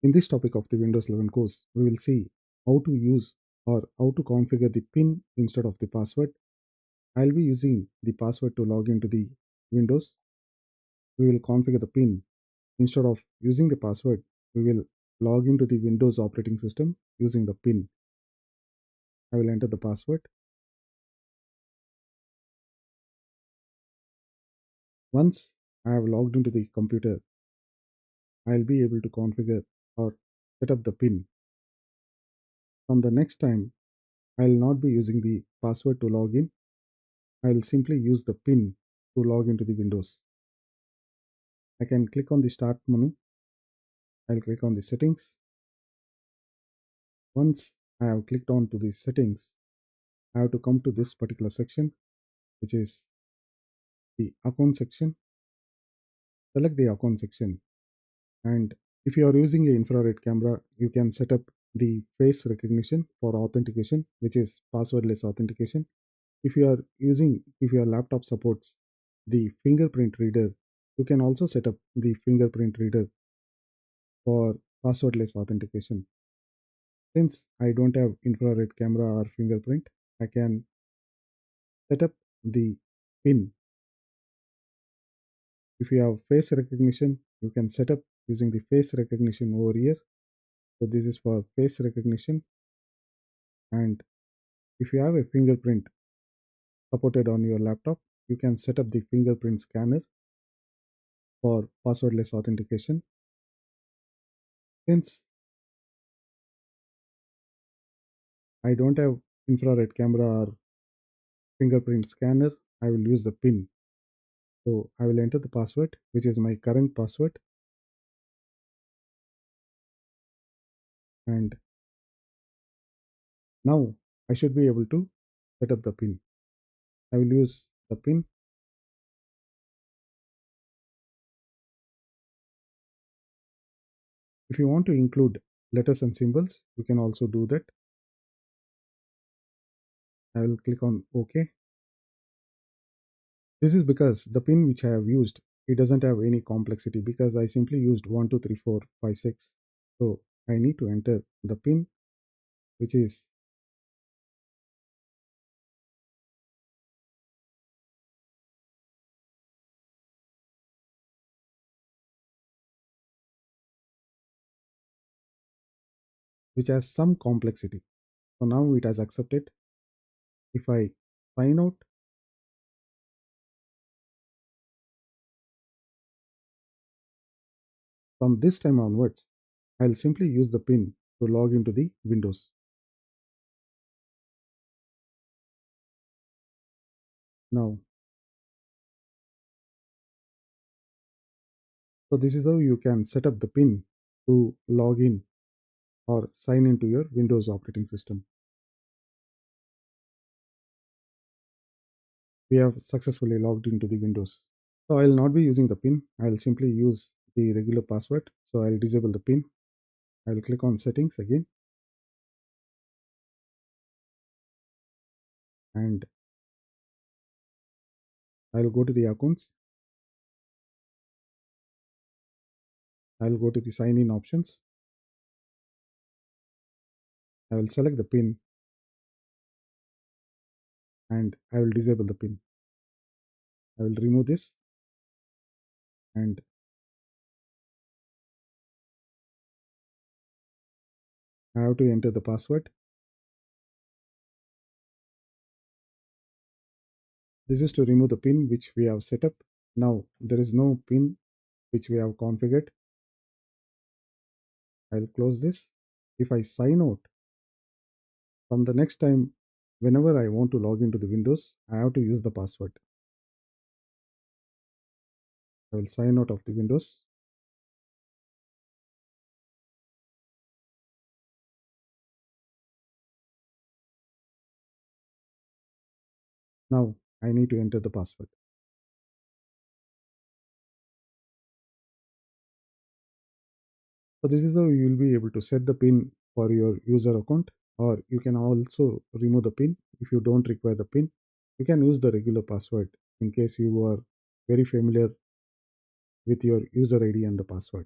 In this topic of the Windows 11 course, we will see how to use or how to configure the PIN instead of the password. I'll be using the password to log into the Windows. We will configure the PIN. Instead of using the password, we will log into the Windows operating system using the PIN. I will enter the password. Once I have logged into the computer, I'll be able to configure or set up the PIN. From the next time, I'll not be using the password to log in. I'll simply use the PIN to log into the Windows. I can click on the start menu. I'll click on the settings. Once I have clicked on to the settings, I have to come to this particular section, which is the account section. Select the account section, and if you are using an infrared camera, you can set up the face recognition for authentication, which is passwordless authentication. If your laptop supports the fingerprint reader, you can also set up the fingerprint reader for passwordless authentication. Since I don't have infrared camera or fingerprint, I can set up the PIN. If you have face recognition, you can set up using the face recognition over here. So this is for face recognition. And if you have a fingerprint supported on your laptop, you can set up the fingerprint scanner for passwordless authentication. Since I don't have infrared camera or fingerprint scanner, I will use the PIN. So I will enter the password, which is my current password. And now I should be able to set up the PIN. I will use the PIN. If you want to include letters and symbols, you can also do that. I will click on OK. This is because the PIN which I have used, it doesn't have any complexity because I simply used 1, 2, 3, 4, 5, 6. So I need to enter the PIN, which is which has some complexity. So now it has accepted. If I sign out, from this time onwards, I'll simply use the PIN to log into the Windows. Now, so this is how you can set up the PIN to log in or sign into your Windows operating system. We have successfully logged into the Windows. So I'll not be using the PIN. I'll simply use the regular password. So I'll disable the PIN. I'll click on settings again. And I'll go to the accounts. I'll go to the sign in options. I will select the PIN and I will disable the PIN. I will remove this and I have to enter the password. This is to remove the PIN which we have set up. Now there is no PIN which we have configured. I'll close this. If I sign out, from the next time, whenever I want to log into the Windows, I have to use the password. I will sign out of the Windows. Now I need to enter the password. So this is how you will be able to set the PIN for your user account, or you can also remove the PIN if you don't require the PIN. You can use the regular password in case you are very familiar with your user ID and the password.